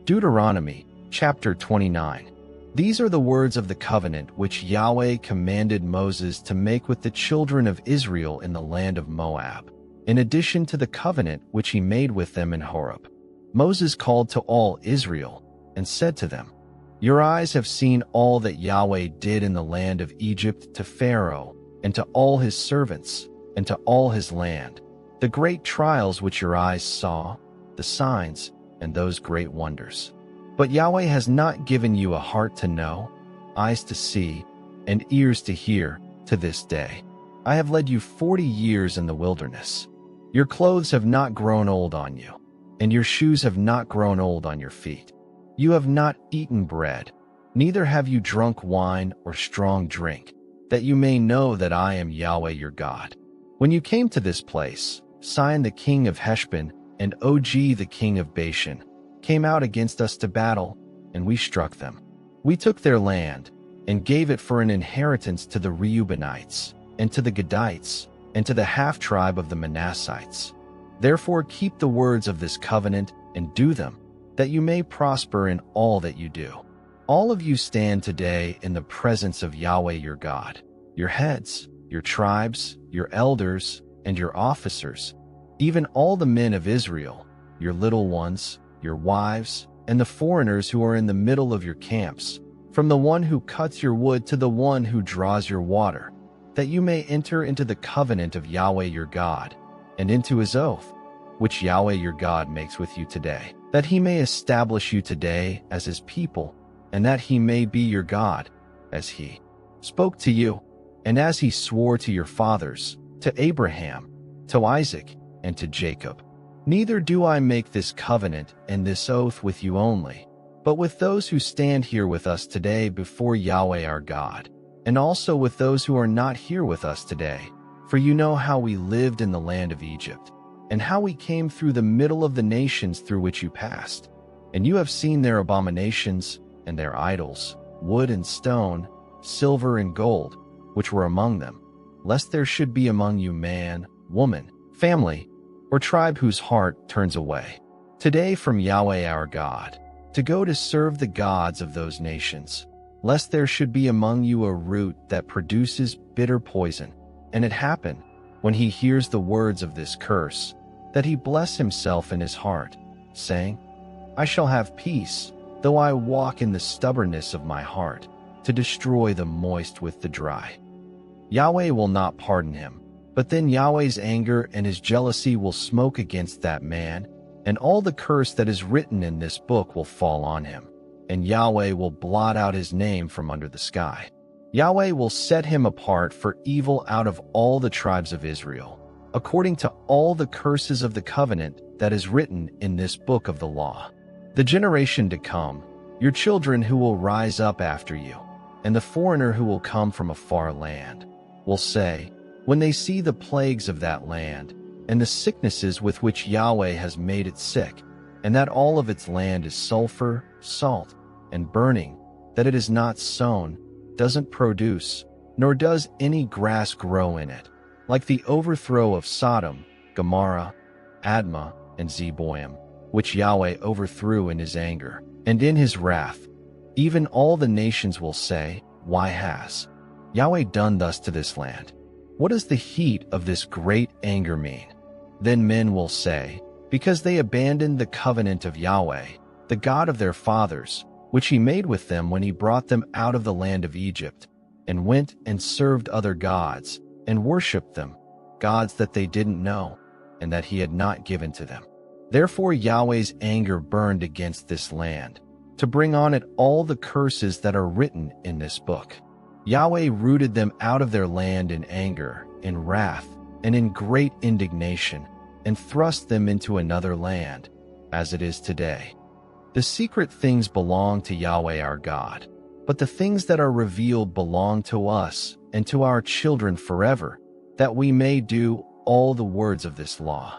Deuteronomy chapter 29. These are the words of the covenant which Yahweh commanded Moses to make with the children of Israel in the land of Moab, in addition to the covenant which he made with them in Horeb. Moses called to all Israel and said to them, "Your eyes have seen all that Yahweh did in the land of Egypt to Pharaoh and to all his servants and to all his land, the great trials which your eyes saw, the signs, and those great wonders. But Yahweh has not given you a heart to know, eyes to see, and ears to hear to this day. I have led you 40 years in the wilderness. Your clothes have not grown old on you, and your shoes have not grown old on your feet. You have not eaten bread, neither have you drunk wine or strong drink, that you may know that I am Yahweh your God. When you came to this place, Sihon the king of Heshbon and Og the king of Bashan came out against us to battle, and we struck them. We took their land and gave it for an inheritance to the Reubenites, and to the Gadites, and to the half-tribe of the Manassites. Therefore keep the words of this covenant and do them, that you may prosper in all that you do. All of you stand today in the presence of Yahweh your God, your heads, your tribes, your elders, and your officers, even all the men of Israel, your little ones, your wives, and the foreigners who are in the middle of your camps, from the one who cuts your wood to the one who draws your water, that you may enter into the covenant of Yahweh your God, and into his oath, which Yahweh your God makes with you today, that he may establish you today as his people, and that he may be your God, as he spoke to you, and as he swore to your fathers, to Abraham, to Isaac, and to Jacob. Neither do I make this covenant and this oath with you only, but with those who stand here with us today before Yahweh our God, and also with those who are not here with us today. For you know how we lived in the land of Egypt, and how we came through the middle of the nations through which you passed. And you have seen their abominations and their idols, wood and stone, silver and gold, which were among them, lest there should be among you man, woman, family, or tribe whose heart turns away today from Yahweh our God, to go to serve the gods of those nations, lest there should be among you a root that produces bitter poison. And it happen, when he hears the words of this curse, that he bless himself in his heart, saying, I shall have peace, though I walk in the stubbornness of my heart, to destroy the moist with the dry. Yahweh will not pardon him, but then Yahweh's anger and his jealousy will smoke against that man, and all the curse that is written in this book will fall on him, and Yahweh will blot out his name from under the sky. Yahweh will set him apart for evil out of all the tribes of Israel, according to all the curses of the covenant that is written in this book of the law. The generation to come, your children who will rise up after you, and the foreigner who will come from a far land, will say, when they see the plagues of that land, and the sicknesses with which Yahweh has made it sick, and that all of its land is sulfur, salt, and burning, that it is not sown, doesn't produce, nor does any grass grow in it, like the overthrow of Sodom, Gomorrah, Admah, and Zeboim, which Yahweh overthrew in his anger, and in his wrath. Even all the nations will say, why has Yahweh done thus to this land? What does the heat of this great anger mean? Then men will say, because they abandoned the covenant of Yahweh, the God of their fathers, which he made with them when he brought them out of the land of Egypt, and went and served other gods, and worshipped them, gods that they didn't know, and that he had not given to them. Therefore Yahweh's anger burned against this land, to bring on it all the curses that are written in this book. Yahweh rooted them out of their land in anger, in wrath, and in great indignation, and thrust them into another land, as it is today. The secret things belong to Yahweh our God, but the things that are revealed belong to us and to our children forever, that we may do all the words of this law.